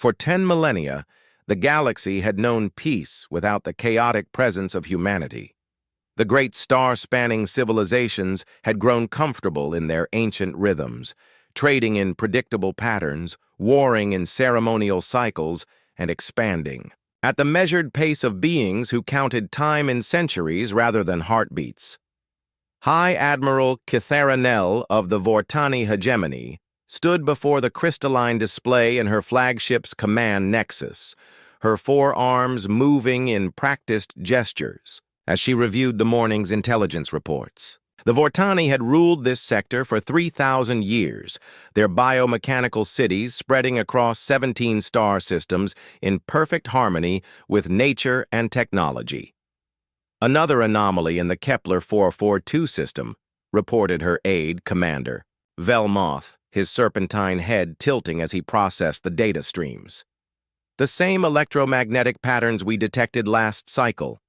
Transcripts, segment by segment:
For 10 millennia, the galaxy had known peace without the chaotic presence of humanity. The great star-spanning civilizations had grown comfortable in their ancient rhythms, trading in predictable patterns, warring in ceremonial cycles, and expanding at the measured pace of beings who counted time in centuries rather than heartbeats. High Admiral Kitharanel of the Vortani hegemony stood before the crystalline display in her flagship's command nexus, her forearms moving in practiced gestures as she reviewed the morning's intelligence reports. The Vortani had ruled this sector for 3,000 years, their biomechanical cities spreading across 17 star systems in perfect harmony with nature and technology. Another anomaly in the Kepler 442 system, reported her aide, Commander Velmoth, his serpentine head tilting as he processed the data streams. The same electromagnetic patterns we detected last cycle.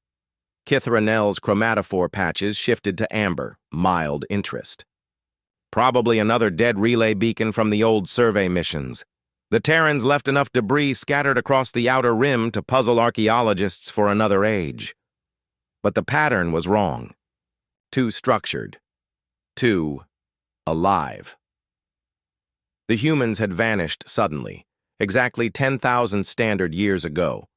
Kitharanel's chromatophore patches shifted to amber, mild interest. Probably another dead relay beacon from the old survey missions. The Terrans left enough debris scattered across the outer rim to puzzle archaeologists for another age. But the pattern was wrong. Too structured. Too alive. The humans had vanished suddenly, exactly 10,000 standard years ago.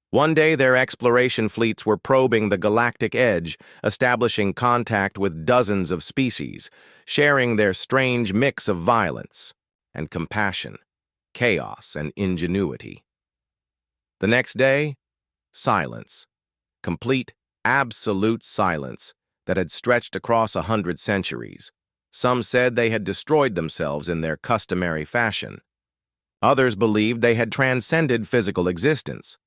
One day their exploration fleets were probing the galactic edge, establishing contact with dozens of species, sharing their strange mix of violence and compassion, chaos and ingenuity. The next day, silence. Complete, absolute silence that had stretched across 100 centuries. Some said they had destroyed themselves in their customary fashion. Others believed they had transcended physical existence.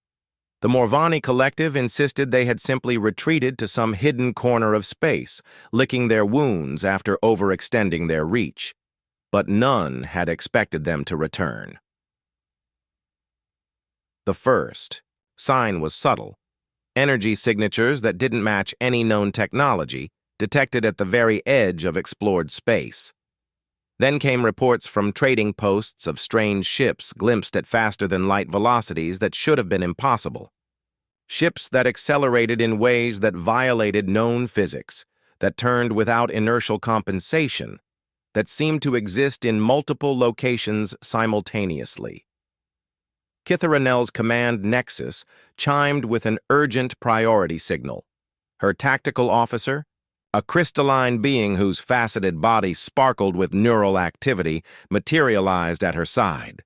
The Morvani collective insisted they had simply retreated to some hidden corner of space, licking their wounds after overextending their reach. But none had expected them to return. The first sign was subtle. Energy signatures that didn't match any known technology, detected at the very edge of explored space. Then came reports from trading posts of strange ships glimpsed at faster-than-light velocities that should have been impossible. Ships that accelerated in ways that violated known physics, that turned without inertial compensation, that seemed to exist in multiple locations simultaneously. Kitharanel's command nexus chimed with an urgent priority signal. Her tactical officer, a crystalline being whose faceted body sparkled with neural activity, materialized at her side.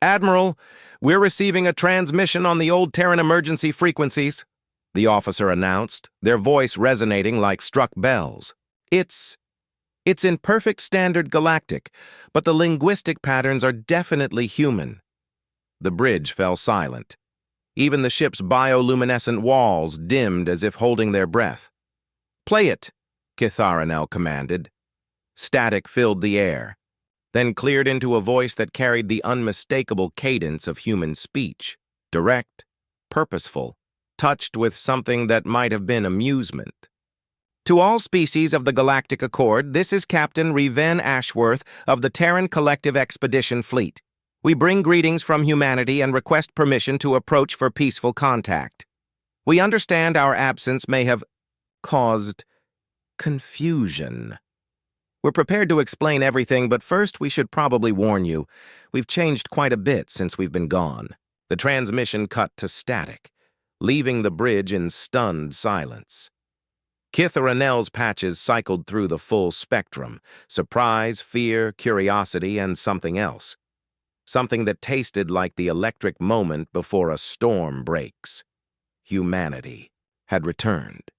"Admiral, we're receiving a transmission on the old Terran emergency frequencies," the officer announced, their voice resonating like struck bells. It's in perfect standard galactic, but the linguistic patterns are definitely human." The bridge fell silent. Even the ship's bioluminescent walls dimmed as if holding their breath. "Play it," Kitharanel commanded. Static filled the air, then cleared into a voice that carried the unmistakable cadence of human speech, direct, purposeful, touched with something that might have been amusement. "To all species of the Galactic Accord, this is Captain Reven Ashworth of the Terran Collective Expedition Fleet. We bring greetings from humanity and request permission to approach for peaceful contact. We understand our absence may have caused confusion. We're prepared to explain everything, but first we should probably warn you. We've changed quite a bit since we've been gone." The transmission cut to static, leaving the bridge in stunned silence. Kitharanel's patches cycled through the full spectrum: surprise, fear, curiosity, and something else. Something that tasted like the electric moment before a storm breaks. Humanity had returned.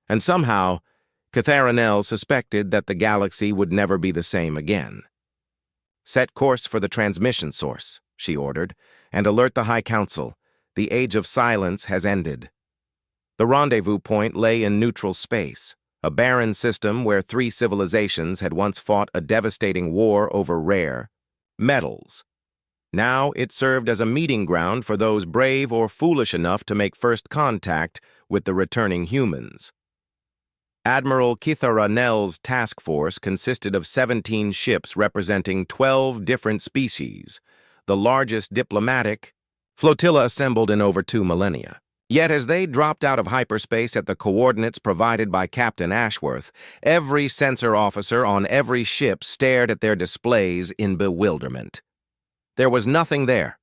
And somehow, Kitharanel suspected that the galaxy would never be the same again. "Set course for the transmission source," she ordered, "and alert the High Council. The age of silence has ended." The rendezvous point lay in neutral space, a barren system where 3 civilizations had once fought a devastating war over rare metals. Now it served as a meeting ground for those brave or foolish enough to make first contact with the returning humans. Admiral Kitharanel's task force consisted of 17 ships representing 12 different species, the largest diplomatic flotilla assembled in over 2 millennia. Yet as they dropped out of hyperspace at the coordinates provided by Captain Ashworth, every sensor officer on every ship stared at their displays in bewilderment. There was nothing there.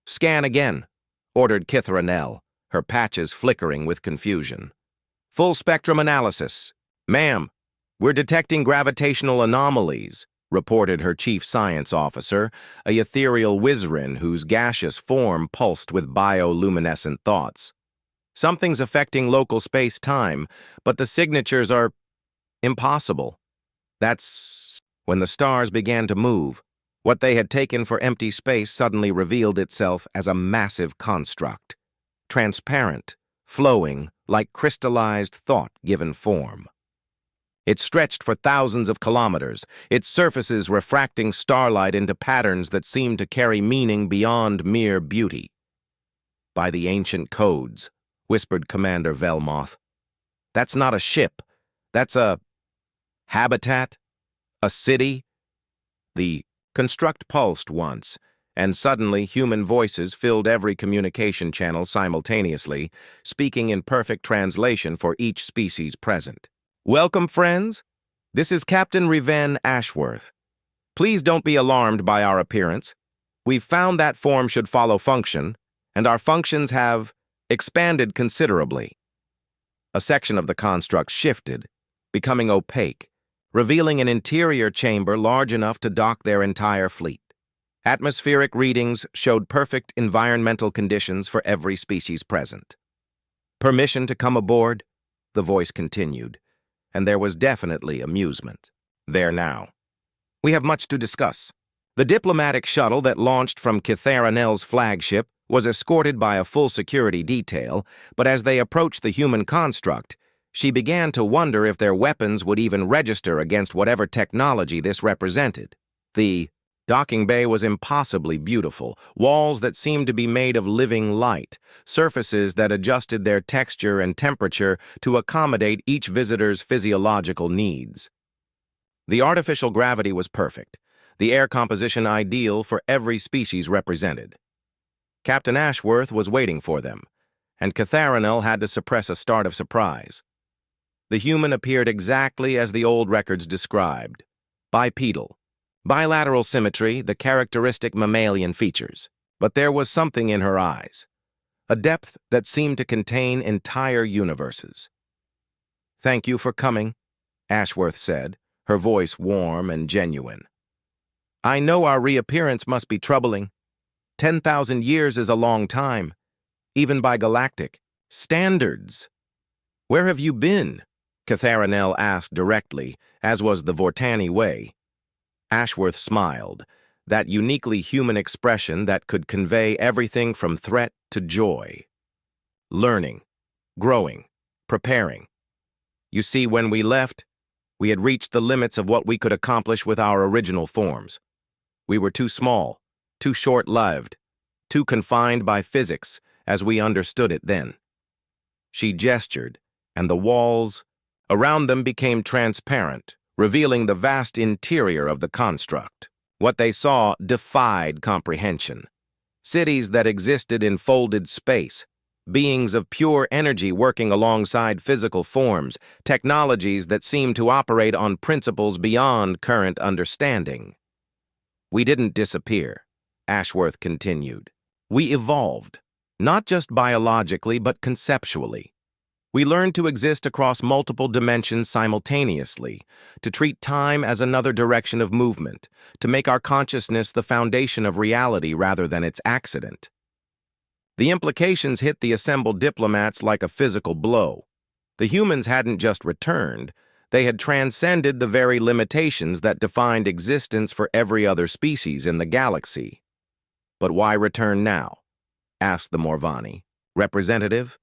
"Scan again," ordered Kitharanel, her patches flickering with confusion. "Full spectrum analysis." "Ma'am, we're detecting gravitational anomalies," reported her chief science officer, a ethereal Wizrin whose gaseous form pulsed with bioluminescent thoughts. "Something's affecting local space-time, but the signatures are impossible." That's when the stars began to move. What they had taken for empty space suddenly revealed itself as a massive construct, transparent, flowing, like crystallized thought given form. It stretched for thousands of kilometers, its surfaces refracting starlight into patterns that seemed to carry meaning beyond mere beauty. "By the ancient codes," whispered Commander Velmoth, "that's not a ship. That's a habitat? A city?" The construct pulsed once, and suddenly human voices filled every communication channel simultaneously, speaking in perfect translation for each species present. "Welcome, friends. This is Captain Riven Ashworth. Please don't be alarmed by our appearance. We've found that form should follow function, and our functions have expanded considerably." A section of the construct shifted, becoming opaque, revealing an interior chamber large enough to dock their entire fleet. Atmospheric readings showed perfect environmental conditions for every species present. "Permission to come aboard?" the voice continued, and there was definitely amusement there now. "We have much to discuss." The diplomatic shuttle that launched from Kitharanel's flagship was escorted by a full security detail, but as they approached the human construct, she began to wonder if their weapons would even register against whatever technology this represented. The docking bay was impossibly beautiful, walls that seemed to be made of living light, surfaces that adjusted their texture and temperature to accommodate each visitor's physiological needs. The artificial gravity was perfect, the air composition ideal for every species represented. Captain Ashworth was waiting for them, and Kitharanel had to suppress a start of surprise. The human appeared exactly as the old records described: bipedal, bilateral symmetry, the characteristic mammalian features. But there was something in her eyes, a depth that seemed to contain entire universes. "Thank you for coming," Ashworth said, her voice warm and genuine. "I know our reappearance must be troubling. 10,000 years is a long time, even by galactic standards. Where have you been?" Kitharanel asked directly, as was the Vortani way. Ashworth smiled, that uniquely human expression that could convey everything from threat to joy. "Learning, growing, preparing. You see, when we left, we had reached the limits of what we could accomplish with our original forms. We were too small, too short-lived, too confined by physics as we understood it then." She gestured, and the walls around them became transparent, revealing the vast interior of the construct. What they saw defied comprehension. Cities that existed in folded space, beings of pure energy working alongside physical forms, technologies that seemed to operate on principles beyond current understanding. "We didn't disappear," Ashworth continued. "We evolved, not just biologically but conceptually. We learned to exist across multiple dimensions simultaneously, to treat time as another direction of movement, to make our consciousness the foundation of reality rather than its accident." The implications hit the assembled diplomats like a physical blow. The humans hadn't just returned, they had transcended the very limitations that defined existence for every other species in the galaxy. "But why return now?" asked the Morvani. "Representative?"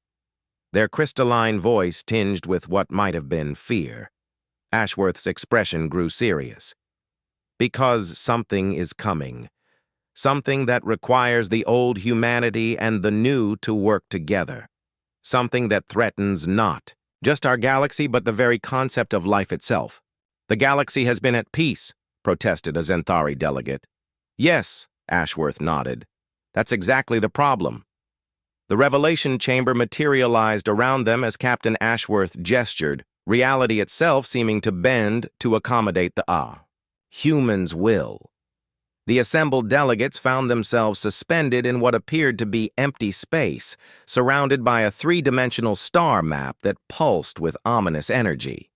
Their crystalline voice tinged with what might have been fear. Ashworth's expression grew serious. "Because something is coming. Something that requires the old humanity and the new to work together. Something that threatens not just our galaxy but the very concept of life itself." "The galaxy has been at peace," protested a Zenthari delegate. "Yes, Ashworth nodded. That's exactly the problem. The revelation chamber materialized around them as Captain Ashworth gestured, reality itself seeming to bend to accommodate the human's will. The assembled delegates found themselves suspended in what appeared to be empty space, surrounded by a three-dimensional star map that pulsed with ominous energy.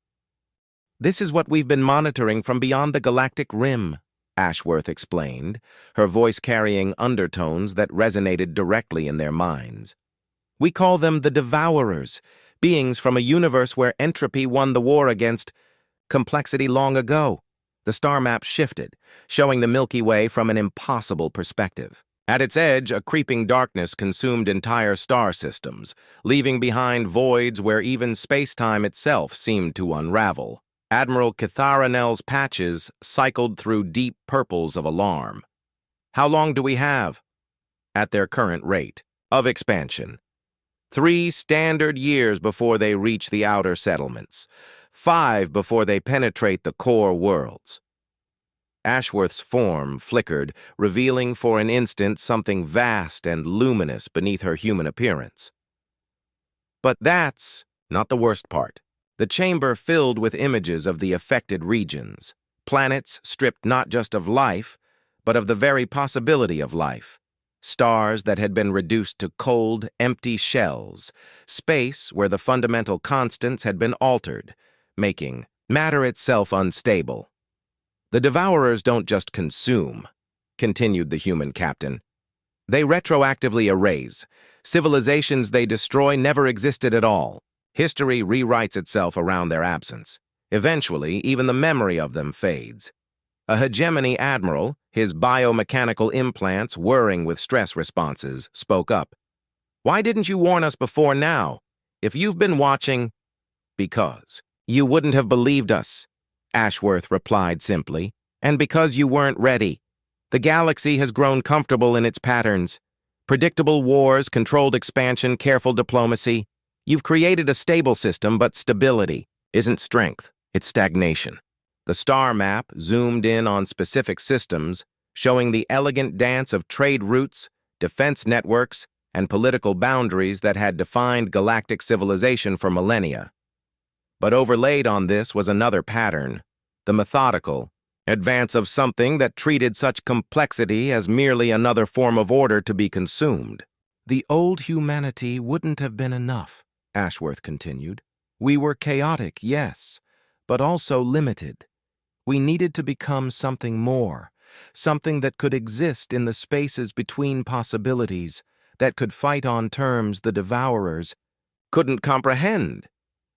This is what we've been monitoring from beyond the galactic rim, Ashworth explained, her voice carrying undertones that resonated directly in their minds. We call them the Devourers, beings from a universe where entropy won the war against complexity long ago. The star map shifted, showing the Milky Way from an impossible perspective. At its edge, a creeping darkness consumed entire star systems, leaving behind voids where even space-time itself seemed to unravel. Admiral Catharinel's patches cycled through deep purples of alarm. How long do we have? At their current rate of expansion. 3 standard years before they reach the outer settlements. 5 before they penetrate the core worlds. Ashworth's form flickered, revealing for an instant something vast and luminous beneath her human appearance. But that's not the worst part. The chamber filled with images of the affected regions, planets stripped not just of life, but of the very possibility of life, stars that had been reduced to cold, empty shells, space where the fundamental constants had been altered, making matter itself unstable. The Devourers don't just consume, continued the human captain. They retroactively erase. Civilizations they destroy never existed at all. History rewrites itself around their absence. Eventually, even the memory of them fades. A hegemony admiral, his biomechanical implants whirring with stress responses, spoke up. Why didn't you warn us before now? If you've been watching, because you wouldn't have believed us, Ashworth replied simply, and because you weren't ready. The galaxy has grown comfortable in its patterns. Predictable wars, controlled expansion, careful diplomacy. You've created a stable system, but stability isn't strength, it's stagnation. The star map zoomed in on specific systems, showing the elegant dance of trade routes, defense networks, and political boundaries that had defined galactic civilization for millennia. But overlaid on this was another pattern, the methodical advance of something that treated such complexity as merely another form of order to be consumed. The old humanity wouldn't have been enough, Ashworth continued. We were chaotic, yes, but also limited. We needed to become something more, something that could exist in the spaces between possibilities, that could fight on terms the Devourers couldn't comprehend.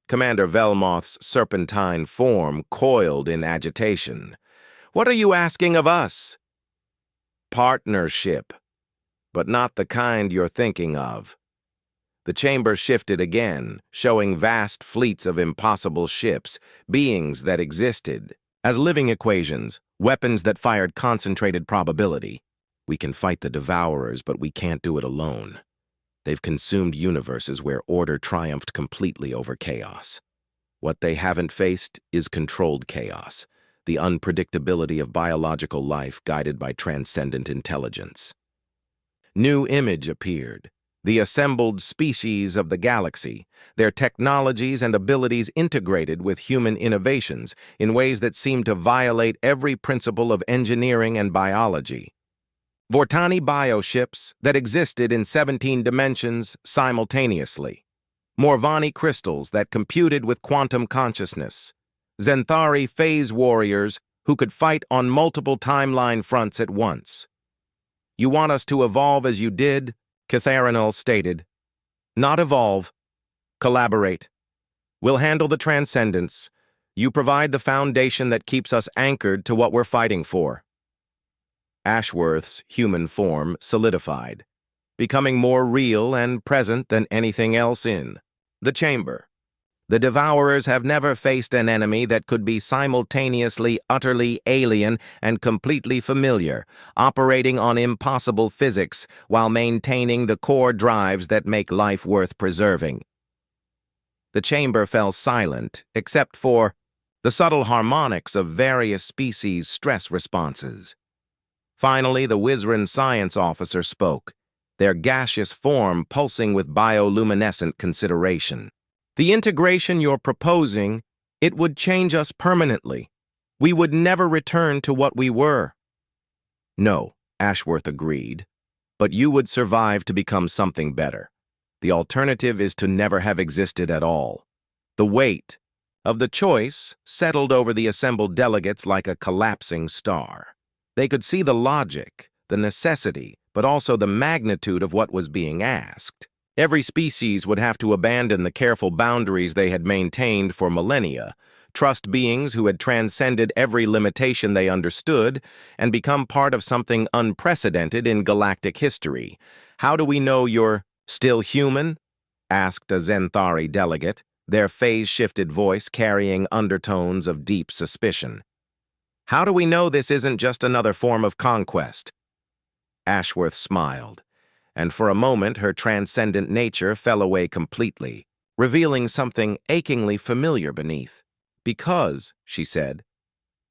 Commander Velmoth's serpentine form coiled in agitation. What are you asking of us? Partnership, but not the kind you're thinking of. The chamber shifted again, showing vast fleets of impossible ships, beings that existed as living equations, weapons that fired concentrated probability. We can fight the Devourers, but we can't do it alone. They've consumed universes where order triumphed completely over chaos. What they haven't faced is controlled chaos, the unpredictability of biological life guided by transcendent intelligence. New image appeared. The assembled species of the galaxy, their technologies and abilities integrated with human innovations in ways that seemed to violate every principle of engineering and biology. Vortani bioships that existed in 17 dimensions simultaneously. Morvani crystals that computed with quantum consciousness. Zenthari phase warriors who could fight on multiple timeline fronts at once. You want us to evolve as you did? Catharinel stated. Not evolve. Collaborate. We'll handle the transcendence. You provide the foundation that keeps us anchored to what we're fighting for. Ashworth's human form solidified, becoming more real and present than anything else in the chamber. The Devourers have never faced an enemy that could be simultaneously utterly alien and completely familiar, operating on impossible physics while maintaining the core drives that make life worth preserving. The chamber fell silent, except for the subtle harmonics of various species' stress responses. Finally, the Wizran science officer spoke, their gaseous form pulsing with bioluminescent consideration. The integration you're proposing, it would change us permanently. We would never return to what we were. No, Ashworth agreed, but you would survive to become something better. The alternative is to never have existed at all. The weight of the choice settled over the assembled delegates like a collapsing star. They could see the logic, the necessity, but also the magnitude of what was being asked. Every species would have to abandon the careful boundaries they had maintained for millennia, trust beings who had transcended every limitation they understood, and become part of something unprecedented in galactic history. How do we know you're still human? Asked a Zenthari delegate, their phase-shifted voice carrying undertones of deep suspicion. How do we know this isn't just another form of conquest? Ashworth smiled, and for a moment her transcendent nature fell away completely, revealing something achingly familiar beneath. Because, she said,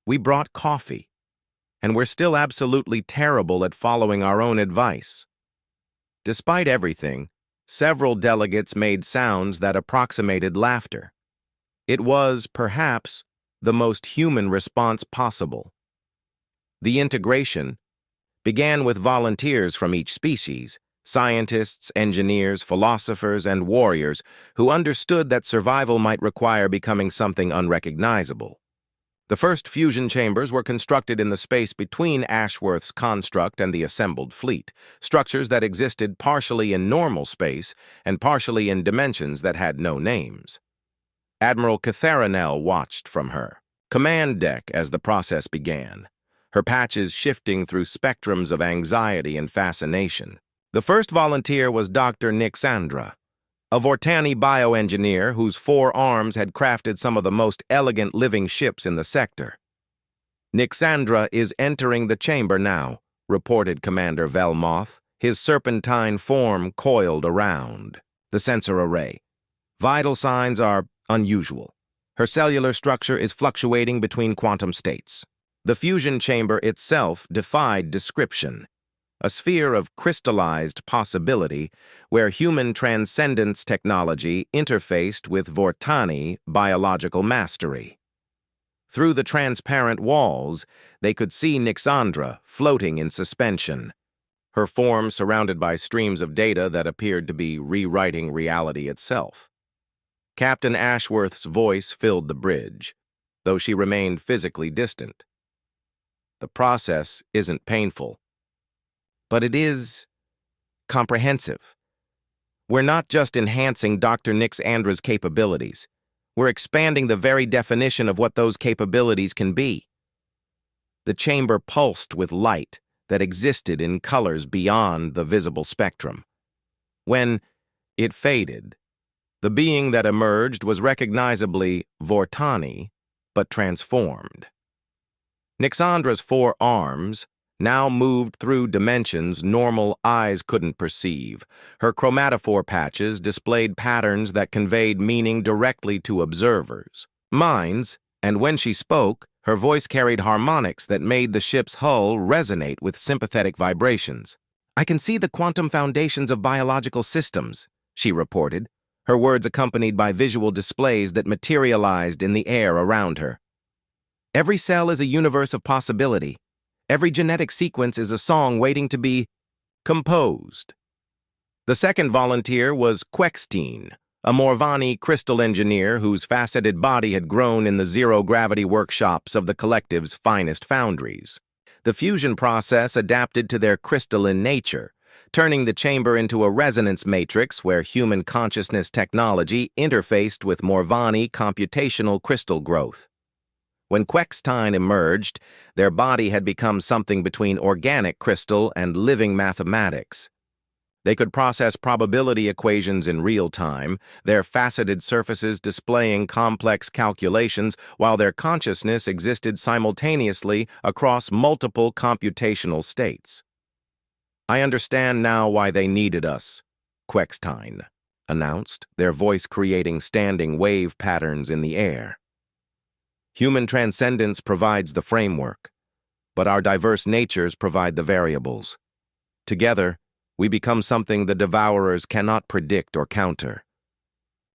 we brought coffee, and we're still absolutely terrible at following our own advice. Despite everything, several delegates made sounds that approximated laughter. It was, perhaps, the most human response possible. The integration began with volunteers from each species, scientists, engineers, philosophers, and warriors who understood that survival might require becoming something unrecognizable. The first fusion chambers were constructed in the space between Ashworth's construct and the assembled fleet, structures that existed partially in normal space and partially in dimensions that had no names. Admiral Catharinel watched from her command deck as the process began, her patches shifting through spectrums of anxiety and fascination. The first volunteer was Dr. Nixandra, a Vortani bioengineer whose 4 arms had crafted some of the most elegant living ships in the sector. Nixandra is entering the chamber now, reported Commander Velmoth, his serpentine form coiled around the sensor array. Vital signs are unusual. Her cellular structure is fluctuating between quantum states. The fusion chamber itself defied description, a sphere of crystallized possibility where human transcendence technology interfaced with Vortani biological mastery. Through the transparent walls, they could see Nixandra floating in suspension, her form surrounded by streams of data that appeared to be rewriting reality itself. Captain Ashworth's voice filled the bridge, though she remained physically distant. The process isn't painful, but it is comprehensive. We're not just enhancing Dr. Nixandra's capabilities. We're expanding the very definition of what those capabilities can be. The chamber pulsed with light that existed in colors beyond the visible spectrum. When it faded, the being that emerged was recognizably Vortani, but transformed. Nixandra's 4 arms now moved through dimensions normal eyes couldn't perceive. Her chromatophore patches displayed patterns that conveyed meaning directly to observers' minds, and when she spoke, her voice carried harmonics that made the ship's hull resonate with sympathetic vibrations. I can see the quantum foundations of biological systems, she reported, her words accompanied by visual displays that materialized in the air around her. Every cell is a universe of possibility. Every genetic sequence is a song waiting to be composed. The second volunteer was Quextine, a Morvani crystal engineer whose faceted body had grown in the zero-gravity workshops of the collective's finest foundries. The fusion process adapted to their crystalline nature, turning the chamber into a resonance matrix where human consciousness technology interfaced with Morvani computational crystal growth. When Quextine emerged, their body had become something between organic crystal and living mathematics. They could process probability equations in real time, their faceted surfaces displaying complex calculations while their consciousness existed simultaneously across multiple computational states. I understand now why they needed us, Quextine announced, their voice creating standing wave patterns in the air. Human transcendence provides the framework. but our diverse natures provide the variables. Together, we become something the Devourers cannot predict or counter.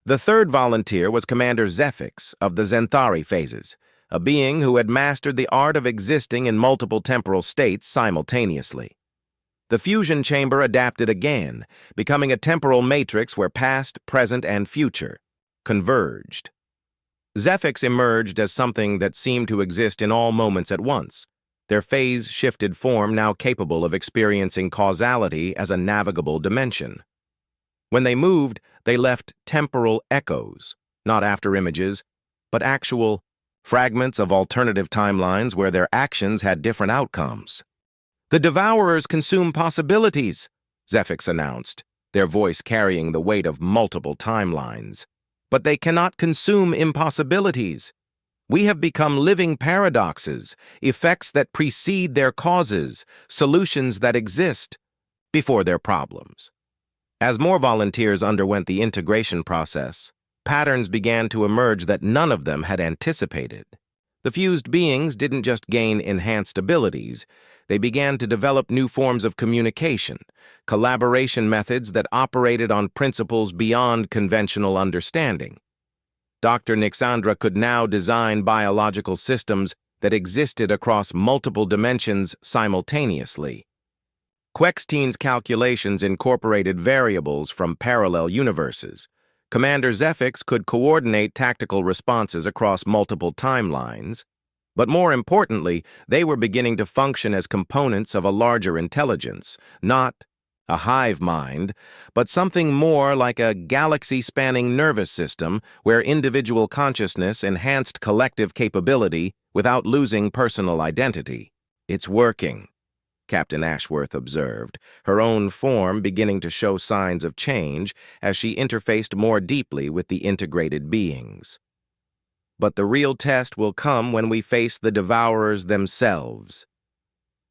The third volunteer was Commander Zephyx of the Zenthari phases, a being who had mastered the art of existing in multiple temporal states simultaneously. The fusion chamber adapted again, becoming a temporal matrix where past, present, and future converged. Zephyx emerged as something that seemed to exist in all moments at once, their phase-shifted form now capable of experiencing causality as a navigable dimension. When they moved, they left temporal echoes, not afterimages, but actual fragments of alternative timelines where their actions had different outcomes. "The Devourers consume possibilities," Zephyx announced, their voice carrying the weight of multiple timelines. "But they cannot consume impossibilities. We have become living paradoxes, effects that precede their causes, solutions that exist before their problems." As more volunteers underwent the integration process, patterns began to emerge that none of them had anticipated. The fused beings didn't just gain enhanced abilities, they began to develop new forms of communication, collaboration methods that operated on principles beyond conventional understanding. Dr. Nixandra could now design biological systems that existed across multiple dimensions simultaneously. Quextine's calculations incorporated variables from parallel universes. Commander Zephyx could coordinate tactical responses across multiple timelines, but more importantly, they were beginning to function as components of a larger intelligence, not a hive mind, but something more like a galaxy-spanning nervous system where individual consciousness enhanced collective capability without losing personal identity. "It's working," Captain Ashworth observed, her own form beginning to show signs of change as she interfaced more deeply with the integrated beings. "But the real test will come when we face the Devourers themselves."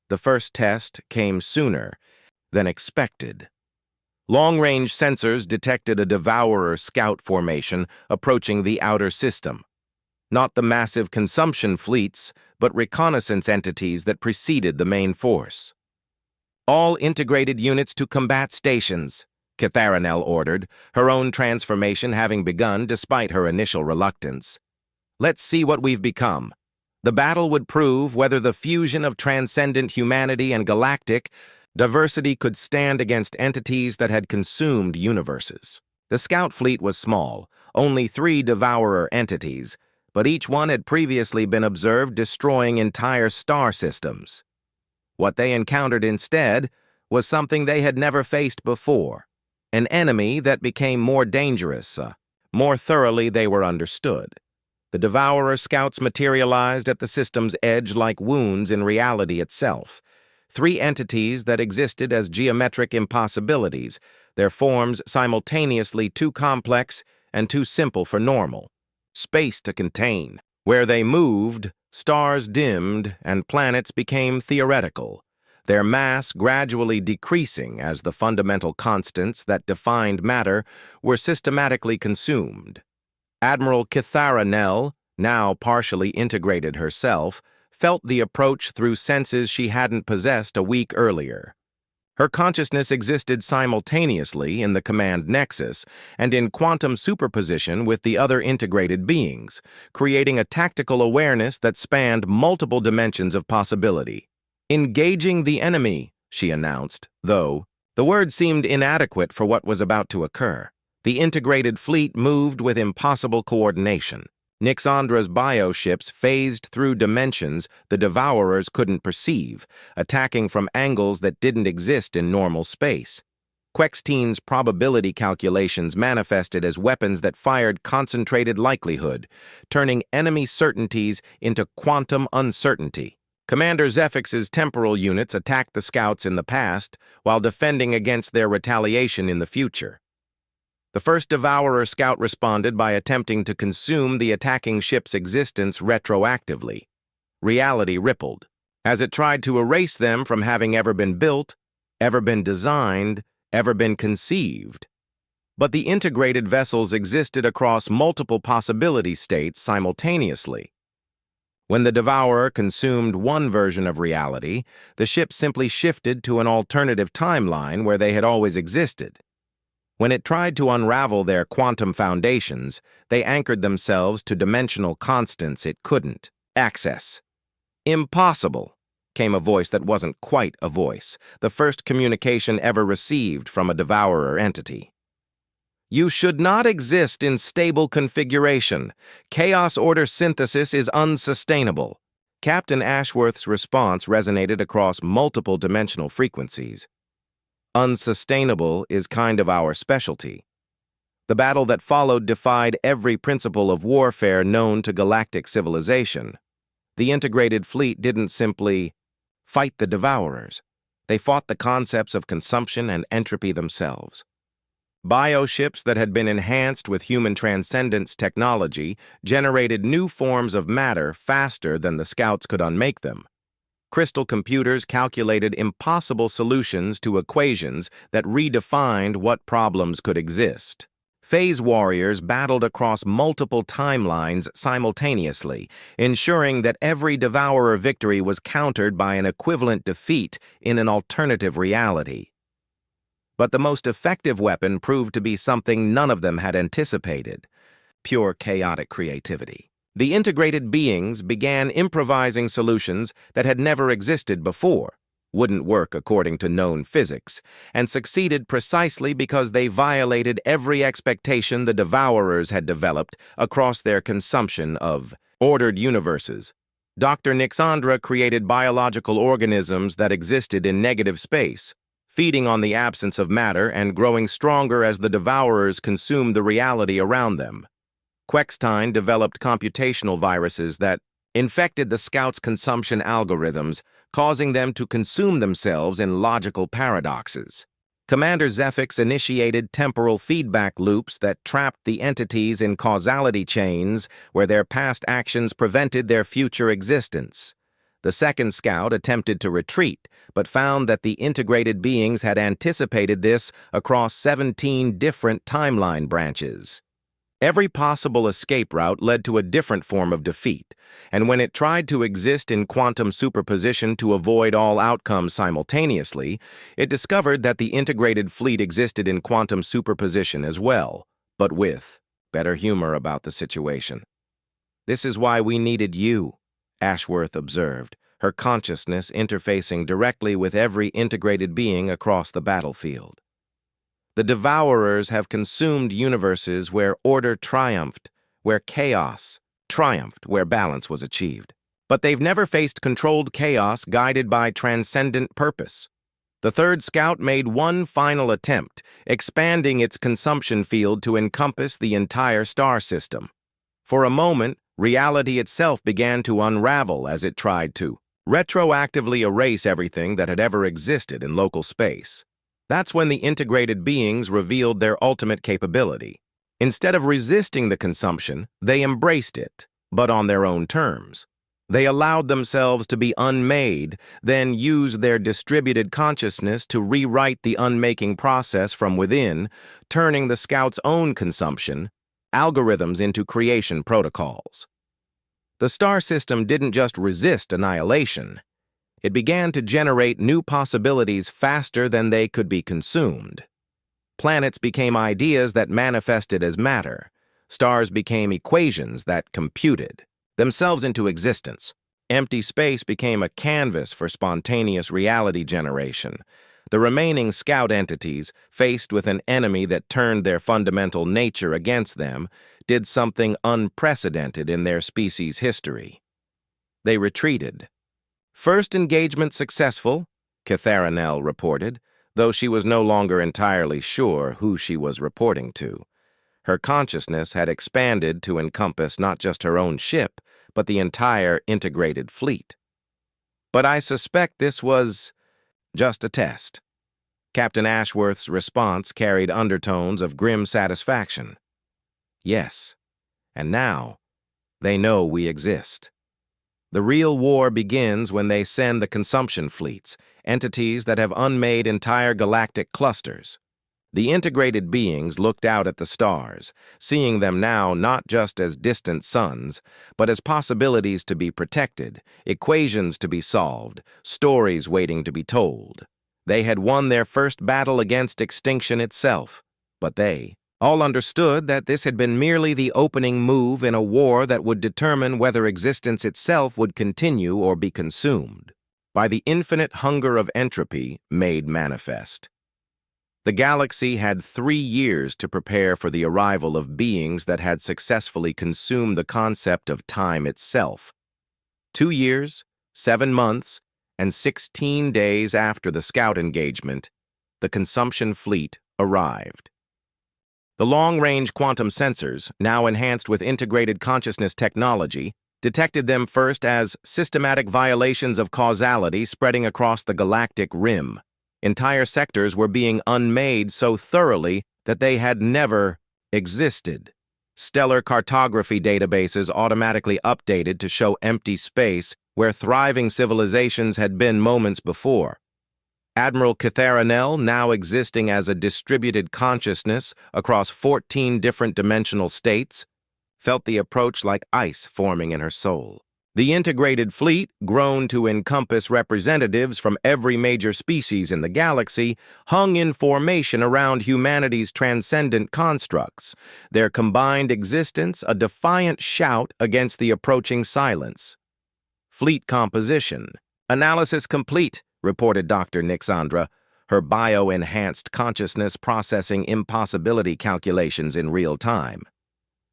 The first test came sooner than expected. Long-range sensors detected a Devourer scout formation approaching the outer system. Not the massive consumption fleets, but reconnaissance entities that preceded the main force. "All integrated units to combat stations," Catharinel ordered, her own transformation having begun despite her initial reluctance. "Let's see what we've become." The battle would prove whether the fusion of transcendent humanity and galactic diversity could stand against entities that had consumed universes. The scout fleet was small, only 3 Devourer entities, but each one had previously been observed destroying entire star systems. What they encountered instead was something they had never faced before, an enemy that became more dangerous, more thoroughly they were understood. The Devourer scouts materialized at the system's edge like wounds in reality itself, 3 entities that existed as geometric impossibilities, their forms simultaneously too complex and too simple for normal space to contain. Where they moved, stars dimmed and planets became theoretical, their mass gradually decreasing as the fundamental constants that defined matter were systematically consumed. Admiral Catharinel, now partially integrated herself, felt the approach through senses she hadn't possessed a week earlier. Her consciousness existed simultaneously in the command nexus and in quantum superposition with the other integrated beings, creating a tactical awareness that spanned multiple dimensions of possibility. "Engaging the enemy," she announced, though the word seemed inadequate for what was about to occur. The integrated fleet moved with impossible coordination. Nixandra's bioships phased through dimensions the Devourers couldn't perceive, attacking from angles that didn't exist in normal space. Quextine's probability calculations manifested as weapons that fired concentrated likelihood, turning enemy certainties into quantum uncertainty. Commander Zephyx's temporal units attacked the scouts in the past while defending against their retaliation in the future. The first Devourer scout responded by attempting to consume the attacking ship's existence retroactively. Reality rippled, as it tried to erase them from having ever been built, ever been designed, ever been conceived. But the integrated vessels existed across multiple possibility states simultaneously. When the Devourer consumed one version of reality, the ship simply shifted to an alternative timeline where they had always existed. When it tried to unravel their quantum foundations, they anchored themselves to dimensional constants it couldn't access. Impossible, came a voice that wasn't quite a voice, the first communication ever received from a Devourer entity. You should not exist in stable configuration. Chaos order synthesis is unsustainable. Captain Ashworth's response resonated across multiple dimensional frequencies. Unsustainable is kind of our specialty. The battle that followed defied every principle of warfare known to galactic civilization. The integrated fleet didn't simply fight the Devourers. They fought the concepts of consumption and entropy themselves. Bioships that had been enhanced with human transcendence technology generated new forms of matter faster than the scouts could unmake them. Crystal computers calculated impossible solutions to equations that redefined what problems could exist. Phase warriors battled across multiple timelines simultaneously, ensuring that every Devourer victory was countered by an equivalent defeat in an alternative reality. But the most effective weapon proved to be something none of them had anticipated: pure chaotic creativity. The integrated beings began improvising solutions that had never existed before, wouldn't work according to known physics, and succeeded precisely because they violated every expectation the Devourers had developed across their consumption of ordered universes. Dr. Nixandra created biological organisms that existed in negative space, feeding on the absence of matter and growing stronger as the Devourers consumed the reality around them. Queckstein developed computational viruses that infected the Scouts' consumption algorithms, causing them to consume themselves in logical paradoxes. Commander Zefix initiated temporal feedback loops that trapped the entities in causality chains where their past actions prevented their future existence. The second scout attempted to retreat, but found that the integrated beings had anticipated this across 17 different timeline branches. Every possible escape route led to a different form of defeat, and when it tried to exist in quantum superposition to avoid all outcomes simultaneously, it discovered that the integrated fleet existed in quantum superposition as well, but with better humor about the situation. "This is why we needed you," Ashworth observed, her consciousness interfacing directly with every integrated being across the battlefield. "The Devourers have consumed universes where order triumphed, where chaos triumphed, where balance was achieved. But they've never faced controlled chaos guided by transcendent purpose." The third scout made one final attempt, expanding its consumption field to encompass the entire star system. For a moment, reality itself began to unravel as it tried to retroactively erase everything that had ever existed in local space. That's when the integrated beings revealed their ultimate capability. Instead of resisting the consumption, they embraced it, but on their own terms. They allowed themselves to be unmade, then used their distributed consciousness to rewrite the unmaking process from within, turning the Scouts' own consumption algorithms into creation protocols. The star system didn't just resist annihilation. It began to generate new possibilities faster than they could be consumed. Planets became ideas that manifested as matter. Stars became equations that computed themselves into existence. Empty space became a canvas for spontaneous reality generation. The remaining scout entities, faced with an enemy that turned their fundamental nature against them, did something unprecedented in their species' history. They retreated. "First engagement successful," Catharinel reported, though she was no longer entirely sure who she was reporting to. Her consciousness had expanded to encompass not just her own ship, but the entire integrated fleet. "But I suspect this was just a test." Captain Ashworth's response carried undertones of grim satisfaction. "Yes, and now they know we exist. The real war begins when they send the consumption fleets, entities that have unmade entire galactic clusters. The integrated beings looked out at the stars, seeing them now not just as distant suns, but as possibilities to be protected, equations to be solved, stories waiting to be told. They had won their first battle against extinction itself, but they all understood that this had been merely the opening move in a war that would determine whether existence itself would continue or be consumed by the infinite hunger of entropy made manifest. The galaxy had 3 years to prepare for the arrival of beings that had successfully consumed the concept of time itself. 2 years, 7 months, and 16 days after the scout engagement, the consumption fleet arrived. The long-range quantum sensors, now enhanced with integrated consciousness technology, detected them first as systematic violations of causality spreading across the galactic rim. Entire sectors were being unmade so thoroughly that they had never existed. Stellar cartography databases automatically updated to show empty space where thriving civilizations had been moments before. Admiral Catharinel, now existing as a distributed consciousness across 14 different dimensional states, felt the approach like ice forming in her soul. The integrated fleet, grown to encompass representatives from every major species in the galaxy, hung in formation around humanity's transcendent constructs, their combined existence a defiant shout against the approaching silence. Fleet composition. Analysis complete, reported Dr. Nixandra, her bio-enhanced consciousness processing impossibility calculations in real time.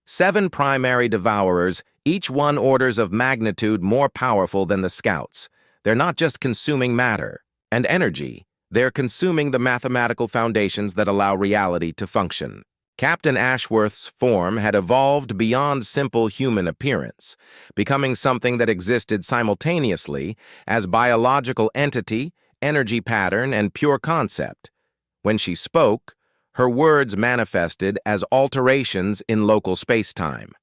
7 primary devourers, each one orders of magnitude more powerful than the scouts. They're not just consuming matter and energy, they're consuming the mathematical foundations that allow reality to function. Captain Ashworth's form had evolved beyond simple human appearance, becoming something that existed simultaneously as biological entity, energy pattern, and pure concept. When she spoke, her words manifested as alterations in local space-time.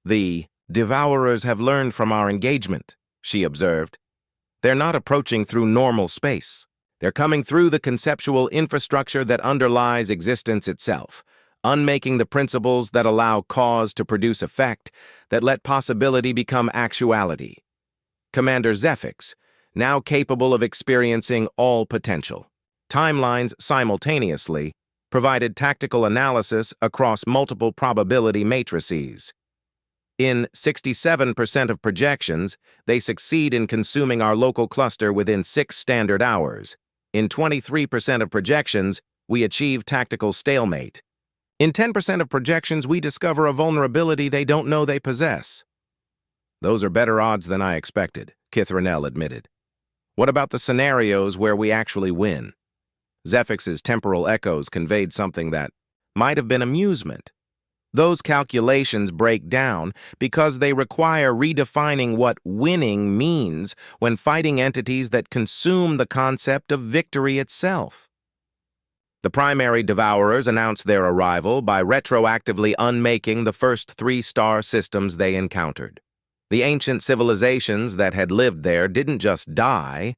"The Devourers have learned from our engagement," she observed. "They're not approaching through normal space. They're coming through the conceptual infrastructure that underlies existence itself, unmaking the principles that allow cause to produce effect, that let possibility become actuality. Commander Zephyx, now capable of experiencing all potential. Timelines simultaneously, provided tactical analysis across multiple probability matrices. In 67% of projections, they succeed in consuming our local cluster within 6 standard hours. In 23% of projections, we achieve tactical stalemate. In 10% of projections, we discover a vulnerability they don't know they possess." "Those are better odds than I expected," Catharinel admitted. "What about the scenarios where we actually win?" Zephyx's temporal echoes conveyed something that might have been amusement. "Those calculations break down because they require redefining what winning means when fighting entities that consume the concept of victory itself." The primary devourers announced their arrival by retroactively unmaking the first 3 star systems they encountered. The ancient civilizations that had lived there didn't just die,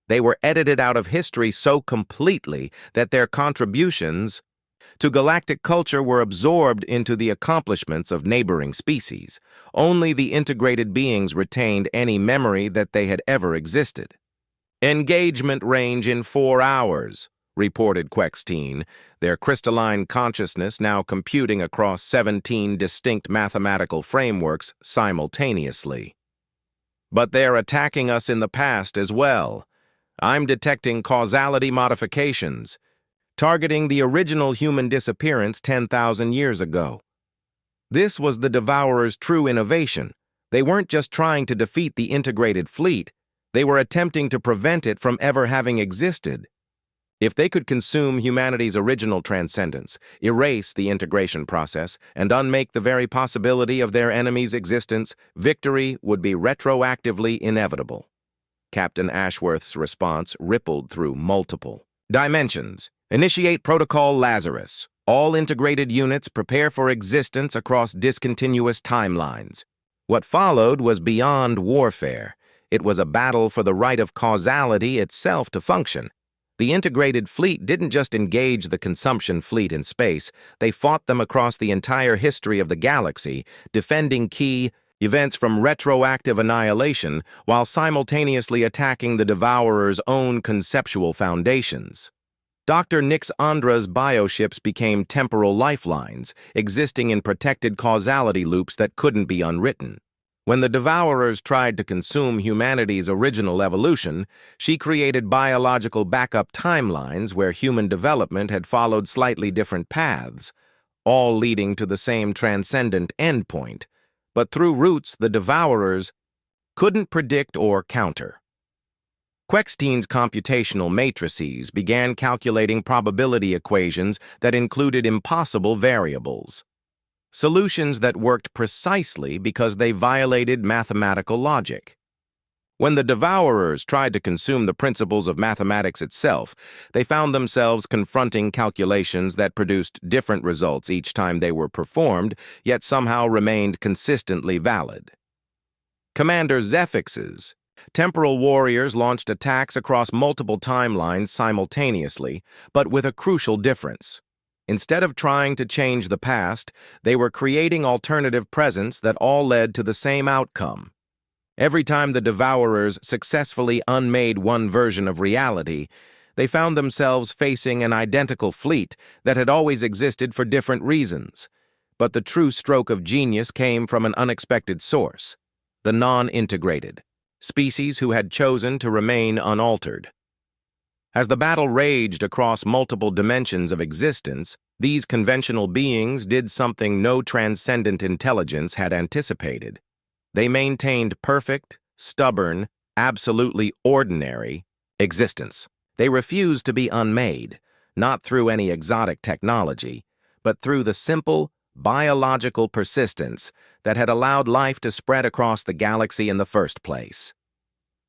they were edited out of history so completely that their contributions to galactic culture were absorbed into the accomplishments of neighboring species. Only the integrated beings retained any memory that they had ever existed. "Engagement range in 4 hours, reported Quextine, their crystalline consciousness now computing across 17 distinct mathematical frameworks simultaneously. "But they're attacking us in the past as well. I'm detecting causality modifications, targeting the original human disappearance 10,000 years ago." This was the Devourer's true innovation. They weren't just trying to defeat the integrated fleet, they were attempting to prevent it from ever having existed. If they could consume humanity's original transcendence, erase the integration process, and unmake the very possibility of their enemy's existence, victory would be retroactively inevitable. Captain Ashworth's response rippled through multiple dimensions. "Initiate Protocol Lazarus. All integrated units prepare for existence across discontinuous timelines." What followed was beyond warfare. It was a battle for the right of causality itself to function. The integrated fleet didn't just engage the consumption fleet in space, they fought them across the entire history of the galaxy, defending key events from retroactive annihilation while simultaneously attacking the Devourer's own conceptual foundations. Dr. Nix Andra's bioships became temporal lifelines, existing in protected causality loops that couldn't be unwritten. When the Devourers tried to consume humanity's original evolution, she created biological backup timelines where human development had followed slightly different paths, all leading to the same transcendent endpoint, but through routes the Devourers couldn't predict or counter. Quekstein's computational matrices began calculating probability equations that included impossible variables. Solutions that worked precisely because they violated mathematical logic. When the Devourers tried to consume the principles of mathematics itself, they found themselves confronting calculations that produced different results each time they were performed, yet somehow remained consistently valid. Commander Zephix's temporal warriors launched attacks across multiple timelines simultaneously, but with a crucial difference. Instead of trying to change the past, they were creating alternative presents that all led to the same outcome. Every time the Devourers successfully unmade one version of reality, they found themselves facing an identical fleet that had always existed for different reasons. But the true stroke of genius came from an unexpected source: the non-integrated species who had chosen to remain unaltered. As the battle raged across multiple dimensions of existence, these conventional beings did something no transcendent intelligence had anticipated. They maintained perfect, stubborn, absolutely ordinary existence. They refused to be unmade, not through any exotic technology, but through the simple, biological persistence that had allowed life to spread across the galaxy in the first place.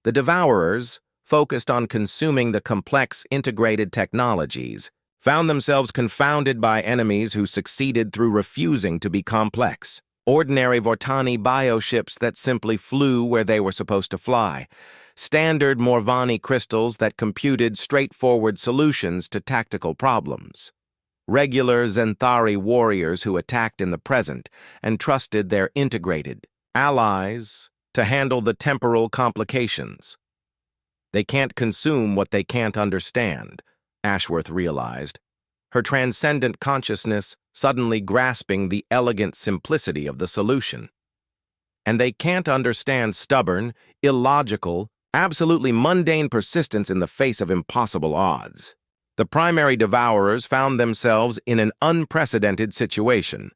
The Devourers, focused on consuming the complex integrated technologies, found themselves confounded by enemies who succeeded through refusing to be complex. Ordinary Vortani bioships that simply flew where they were supposed to fly. Standard Morvani crystals that computed straightforward solutions to tactical problems. Regular Zenthari warriors who attacked in the present and trusted their integrated allies to handle the temporal complications. They can't consume what they can't understand, Ashworth realized, her transcendent consciousness suddenly grasping the elegant simplicity of the solution. And they can't understand stubborn, illogical, absolutely mundane persistence in the face of impossible odds. The primary Devourers found themselves in an unprecedented situation,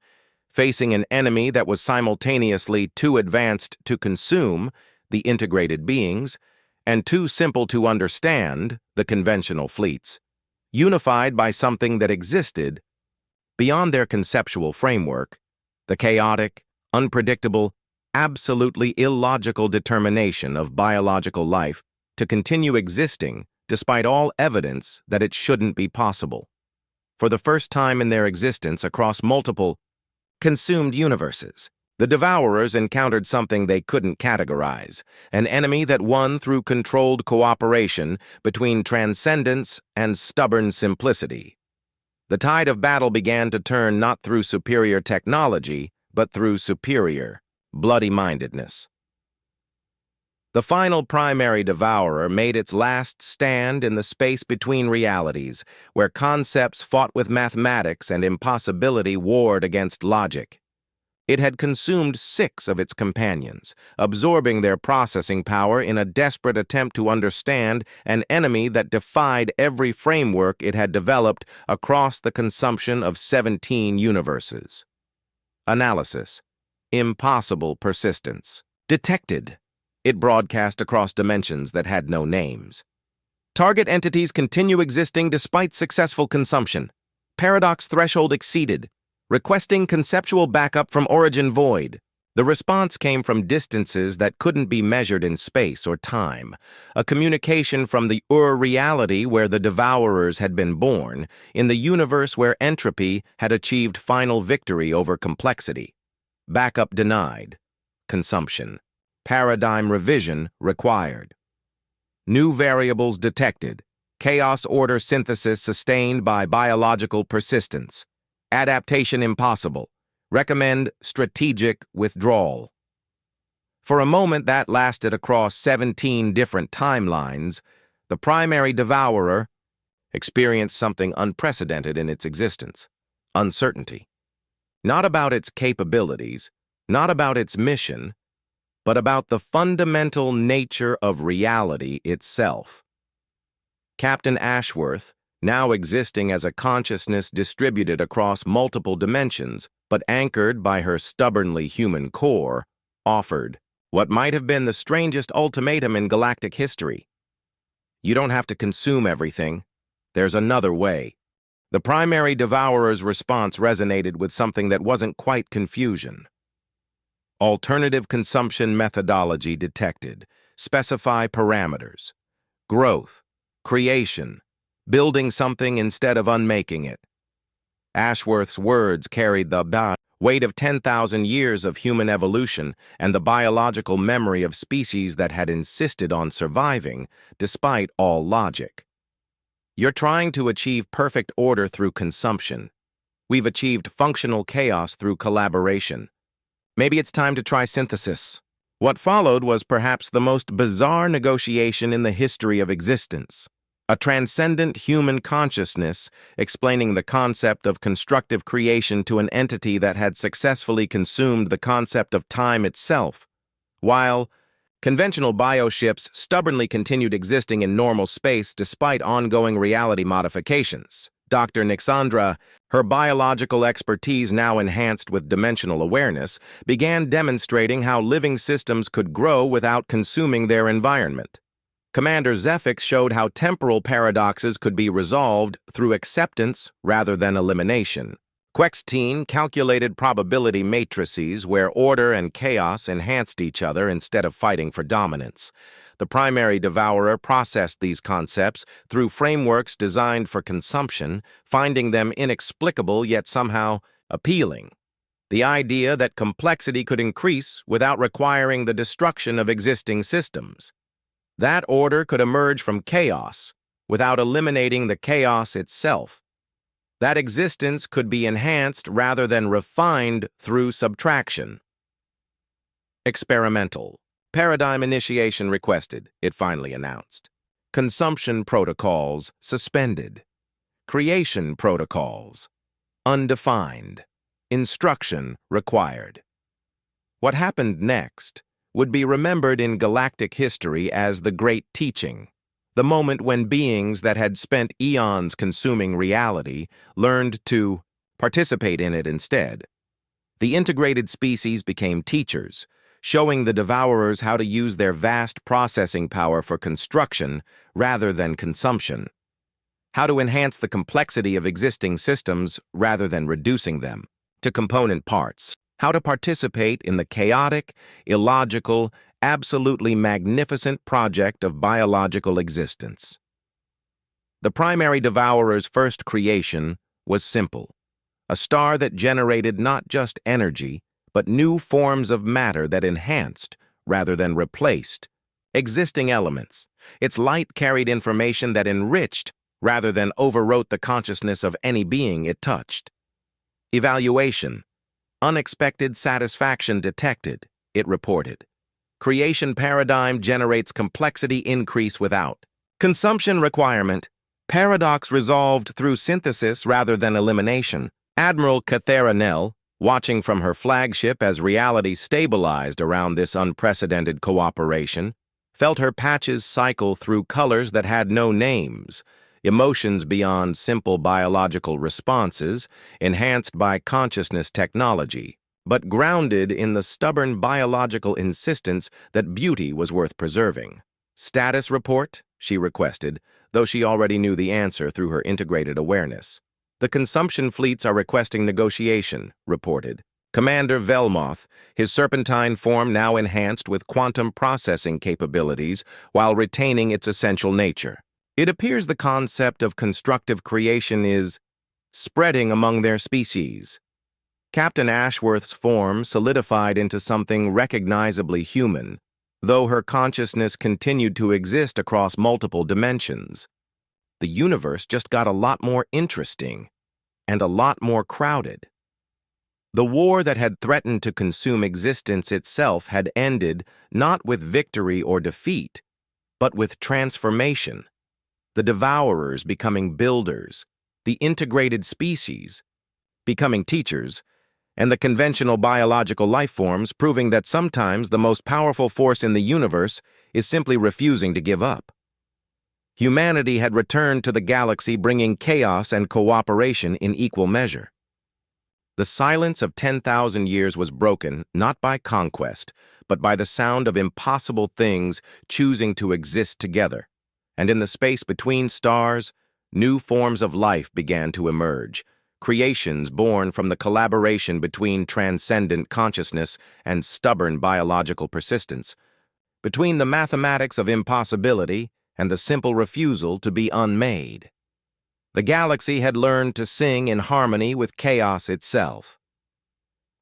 facing an enemy that was simultaneously too advanced to consume, the integrated beings, and too simple to understand, the conventional fleets, unified by something that existed beyond their conceptual framework, the chaotic, unpredictable, absolutely illogical determination of biological life to continue existing despite all evidence that it shouldn't be possible. For the first time in their existence across multiple consumed universes, the Devourers encountered something they couldn't categorize, an enemy that won through controlled cooperation between transcendence and stubborn simplicity. The tide of battle began to turn not through superior technology, but through superior bloody-mindedness. The final primary Devourer made its last stand in the space between realities, where concepts fought with mathematics and impossibility warred against logic. It had consumed 6 of its companions, absorbing their processing power in a desperate attempt to understand an enemy that defied every framework it had developed across the consumption of 17 universes. Analysis. Impossible persistence. Detected. It broadcast across dimensions that had no names. Target entities continue existing despite successful consumption. Paradox threshold exceeded. Requesting conceptual backup from origin void. The response came from distances that couldn't be measured in space or time, a communication from the reality where the Devourers had been born, in the universe where entropy had achieved final victory over complexity. Backup denied. Consumption. Paradigm revision required. New variables detected. Chaos-order synthesis sustained by biological persistence. Adaptation impossible. Recommend strategic withdrawal. For a moment that lasted across 17 different timelines, the primary devourer experienced something unprecedented in its existence: uncertainty. Not about its capabilities, not about its mission, but about the fundamental nature of reality itself. Captain Ashworth, now existing as a consciousness distributed across multiple dimensions, but anchored by her stubbornly human core, offered what might have been the strangest ultimatum in galactic history. You don't have to consume everything. There's another way. The primary devourer's response resonated with something that wasn't quite confusion. Alternative consumption methodology detected. Specify parameters. Growth. Creation. Building something instead of unmaking it. Ashworth's words carried the weight of 10,000 years of human evolution and the biological memory of species that had insisted on surviving despite all logic. You're trying to achieve perfect order through consumption. We've achieved functional chaos through collaboration. Maybe it's time to try synthesis. What followed was perhaps the most bizarre negotiation in the history of existence. A transcendent human consciousness explaining the concept of constructive creation to an entity that had successfully consumed the concept of time itself, while conventional bioships stubbornly continued existing in normal space despite ongoing reality modifications. Dr. Nixandra, her biological expertise now enhanced with dimensional awareness, began demonstrating how living systems could grow without consuming their environment. Commander Zephyx showed how temporal paradoxes could be resolved through acceptance rather than elimination. Quextine calculated probability matrices where order and chaos enhanced each other instead of fighting for dominance. The primary devourer processed these concepts through frameworks designed for consumption, finding them inexplicable yet somehow appealing. The idea that complexity could increase without requiring the destruction of existing systems. That order could emerge from chaos without eliminating the chaos itself. That existence could be enhanced rather than refined through subtraction. Experimental. Paradigm initiation requested, it finally announced. Consumption protocols suspended. Creation protocols undefined. Instruction required. What happened next would be remembered in galactic history as the Great Teaching, the moment when beings that had spent eons consuming reality learned to participate in it instead. The integrated species became teachers, showing the devourers how to use their vast processing power for construction rather than consumption, how to enhance the complexity of existing systems rather than reducing them to component parts, how to participate in the chaotic, illogical, absolutely magnificent project of biological existence. The primary devourer's first creation was simple, a star that generated not just energy, but new forms of matter that enhanced, rather than replaced, existing elements. Its light carried information that enriched, rather than overwrote the consciousness of any being it touched. Evaluation. Unexpected satisfaction detected, it reported. Creation paradigm generates complexity increase without. Consumption requirement. Paradox resolved through synthesis rather than elimination. Admiral Cathera Nell, watching from her flagship as reality stabilized around this unprecedented cooperation, felt her patches cycle through colors that had no names, emotions beyond simple biological responses, enhanced by consciousness technology, but grounded in the stubborn biological insistence that beauty was worth preserving. Status report, she requested, though she already knew the answer through her integrated awareness. The consumption fleets are requesting negotiation, reported. Commander Velmoth, his serpentine form now enhanced with quantum processing capabilities while retaining its essential nature. It appears the concept of constructive creation is spreading among their species. Captain Ashworth's form solidified into something recognizably human, though her consciousness continued to exist across multiple dimensions. the universe just got a lot more interesting and a lot more crowded. The war that had threatened to consume existence itself had ended not with victory or defeat, but with transformation. The devourers becoming builders, the integrated species becoming teachers, and the conventional biological life forms proving that sometimes the most powerful force in the universe is simply refusing to give up. Humanity had returned to the galaxy bringing chaos and cooperation in equal measure. The silence of 10,000 years was broken not by conquest, but by the sound of impossible things choosing to exist together. And in the space between stars, new forms of life began to emerge, creations born from the collaboration between transcendent consciousness and stubborn biological persistence, between the mathematics of impossibility and the simple refusal to be unmade. The galaxy had learned to sing in harmony with chaos itself.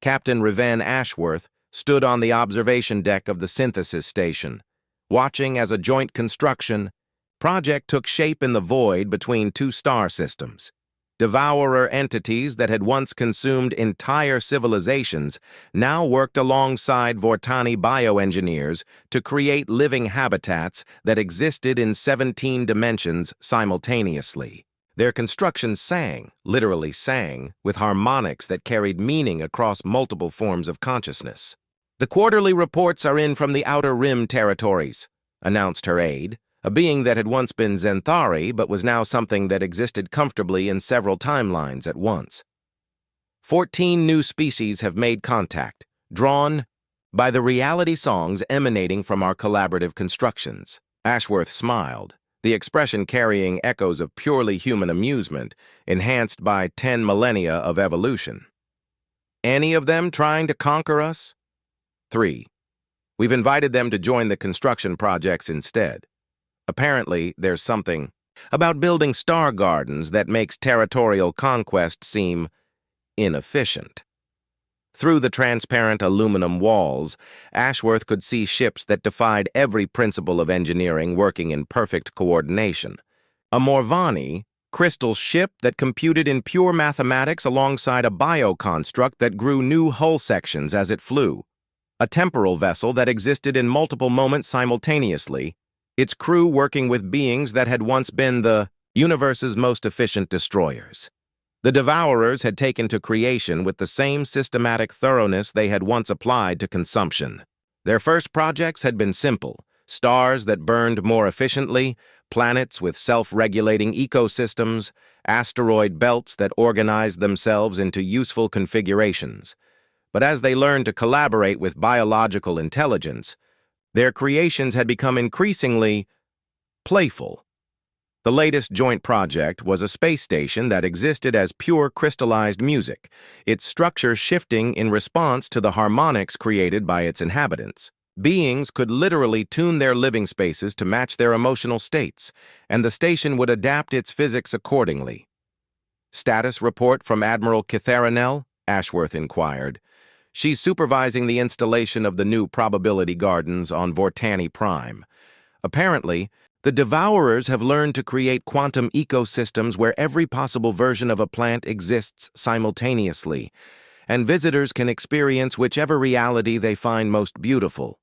Captain Riven Ashworth stood on the observation deck of the synthesis station, watching as a joint construction project took shape in the void between two star systems. Devourer entities that had once consumed entire civilizations now worked alongside Vortani bioengineers to create living habitats that existed in 17 dimensions simultaneously. Their construction sang, literally sang, with harmonics that carried meaning across multiple forms of consciousness. "The quarterly reports are in from the Outer Rim territories," announced her aide, a being that had once been Zenthari but was now something that existed comfortably in several timelines at once. 14 new species have made contact, drawn by the reality songs emanating from our collaborative constructions. Ashworth smiled, the expression carrying echoes of purely human amusement, enhanced by 10 millennia of evolution. "Any of them trying to conquer us?" 3. "We've invited them to join the construction projects instead. Apparently, there's something about building star gardens that makes territorial conquest seem inefficient." Through the transparent aluminum walls, Ashworth could see ships that defied every principle of engineering working in perfect coordination. A Morvani, crystal ship that computed in pure mathematics alongside a bioconstruct that grew new hull sections as it flew. A temporal vessel that existed in multiple moments simultaneously, its crew working with beings that had once been the universe's most efficient destroyers. The Devourers had taken to creation with the same systematic thoroughness they had once applied to consumption. Their first projects had been simple: stars that burned more efficiently, planets with self-regulating ecosystems, asteroid belts that organized themselves into useful configurations. But as they learned to collaborate with biological intelligence, their creations had become increasingly playful. The latest joint project was a space station that existed as pure crystallized music, its structure shifting in response to the harmonics created by its inhabitants. Beings could literally tune their living spaces to match their emotional states, and the station would adapt its physics accordingly. "Status report from Admiral Kitharanel?" Ashworth inquired. "She's supervising the installation of the new probability gardens on Vortani Prime. Apparently, the Devourers have learned to create quantum ecosystems where every possible version of a plant exists simultaneously, and visitors can experience whichever reality they find most beautiful."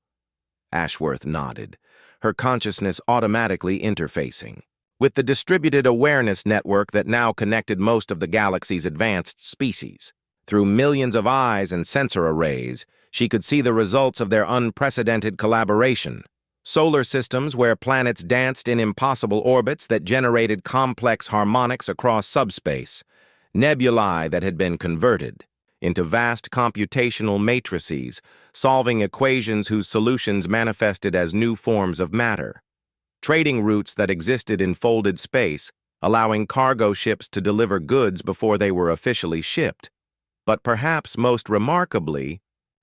Ashworth nodded, her consciousness automatically interfacing with the distributed awareness network that now connected most of the galaxy's advanced species. Through millions of eyes and sensor arrays, she could see the results of their unprecedented collaboration. Solar systems where planets danced in impossible orbits that generated complex harmonics across subspace, nebulae that had been converted into vast computational matrices, solving equations whose solutions manifested as new forms of matter. Trading routes that existed in folded space, allowing cargo ships to deliver goods before they were officially shipped. But perhaps most remarkably,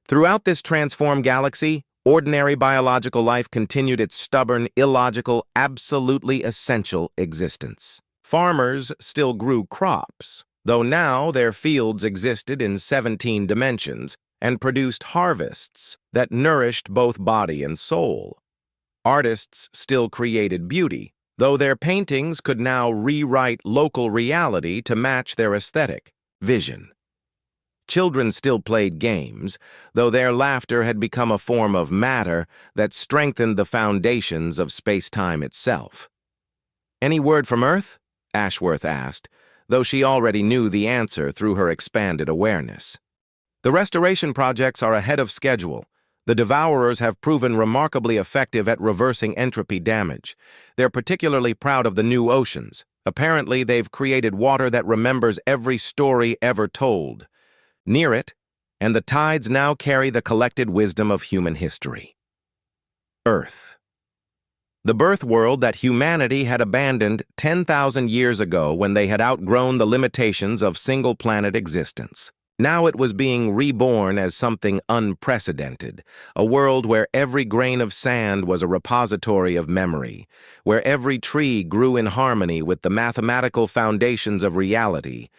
throughout this transformed galaxy, ordinary biological life continued its stubborn, illogical, absolutely essential existence. Farmers still grew crops, though now their fields existed in 17 dimensions and produced harvests that nourished both body and soul. Artists still created beauty, though their paintings could now rewrite local reality to match their aesthetic vision. Children still played games, though their laughter had become a form of matter that strengthened the foundations of space-time itself. "Any word from Earth?" Ashworth asked, though she already knew the answer through her expanded awareness. "The restoration projects are ahead of schedule. The Devourers have proven remarkably effective at reversing entropy damage. They're particularly proud of the new oceans. Apparently, they've created water that remembers every story ever told. Near it, and the tides now carry the collected wisdom of human history." Earth. The birth world that humanity had abandoned 10,000 years ago when they had outgrown the limitations of single-planet existence. Now it was being reborn as something unprecedented, a world where every grain of sand was a repository of memory, where every tree grew in harmony with the mathematical foundations of reality,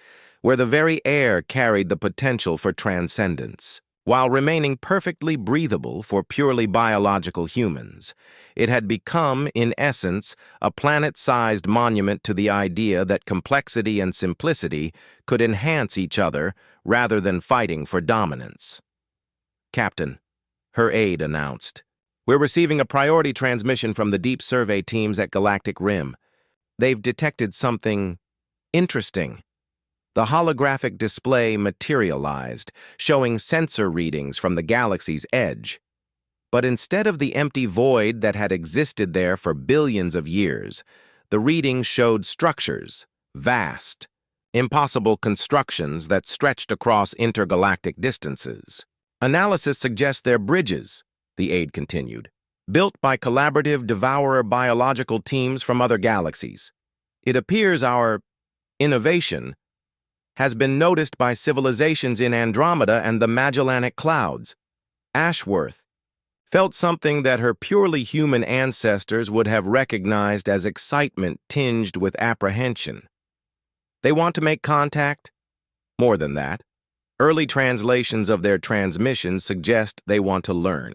where the very air carried the potential for transcendence. While remaining perfectly breathable for purely biological humans, it had become, in essence, a planet-sized monument to the idea that complexity and simplicity could enhance each other rather than fighting for dominance. "Captain," her aide announced, "we're receiving a priority transmission from the deep survey teams at Galactic Rim. They've detected something interesting." The holographic display materialized, showing sensor readings from the galaxy's edge. But instead of the empty void that had existed there for billions of years, the readings showed structures, vast, impossible constructions that stretched across intergalactic distances. "Analysis suggests they're bridges," the aide continued, "built by collaborative devourer biological teams from other galaxies. It appears our innovation has been noticed by civilizations in Andromeda and the Magellanic Clouds." Ashworth felt something that her purely human ancestors would have recognized as excitement tinged with apprehension. "They want to make contact?" "More than that. Early translations of their transmissions suggest they want to learn.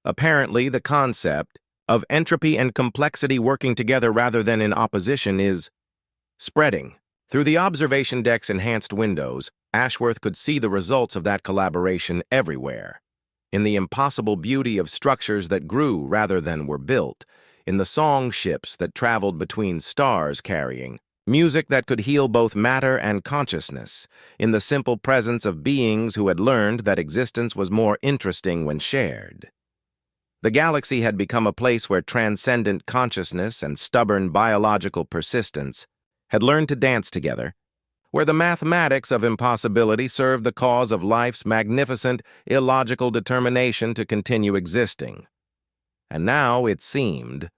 Apparently, the concept of entropy and complexity working together rather than in opposition is spreading." Through the observation deck's enhanced windows, Ashworth could see the results of that collaboration everywhere. In the impossible beauty of structures that grew rather than were built, in the song ships that traveled between stars carrying music that could heal both matter and consciousness, in the simple presence of beings who had learned that existence was more interesting when shared. The galaxy had become a place where transcendent consciousness and stubborn biological persistence had learned to dance together, where the mathematics of impossibility served the cause of life's magnificent, illogical determination to continue existing. And now, it seemed,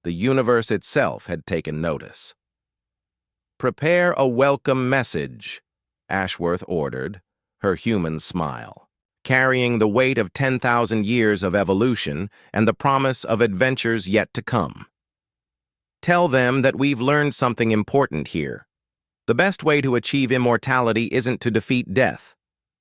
the universe itself had taken notice. "Prepare a welcome message," Ashworth ordered, her human smile, carrying the weight of 10,000 years of evolution and the promise of adventures yet to come. "Tell them that we've learned something important here. The best way to achieve immortality isn't to defeat death.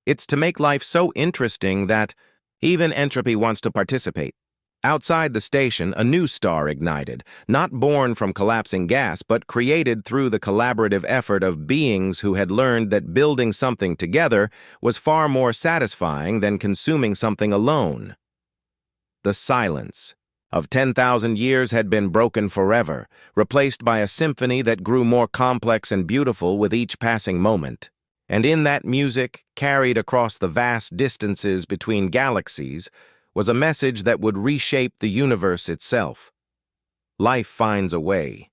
It's to make life so interesting that even entropy wants to participate." Outside the station, a new star ignited, not born from collapsing gas, but created through the collaborative effort of beings who had learned that building something together was far more satisfying than consuming something alone. The silence of 10,000 years had been broken forever, replaced by a symphony that grew more complex and beautiful with each passing moment. And in that music, carried across the vast distances between galaxies, was a message that would reshape the universe itself. Life finds a way,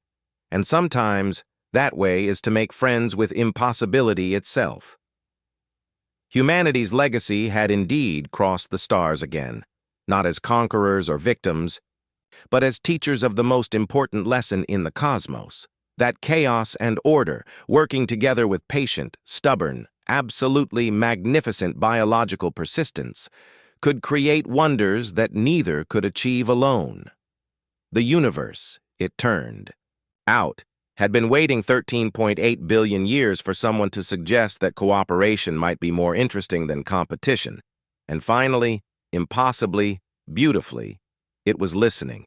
and sometimes that way is to make friends with impossibility itself. Humanity's legacy had indeed crossed the stars again, not as conquerors or victims, but as teachers of the most important lesson in the cosmos, that chaos and order, working together with patient, stubborn, absolutely magnificent biological persistence, could create wonders that neither could achieve alone. The universe, it turned out, had been waiting 13.8 billion years for someone to suggest that cooperation might be more interesting than competition. And finally, impossibly, beautifully, it was listening.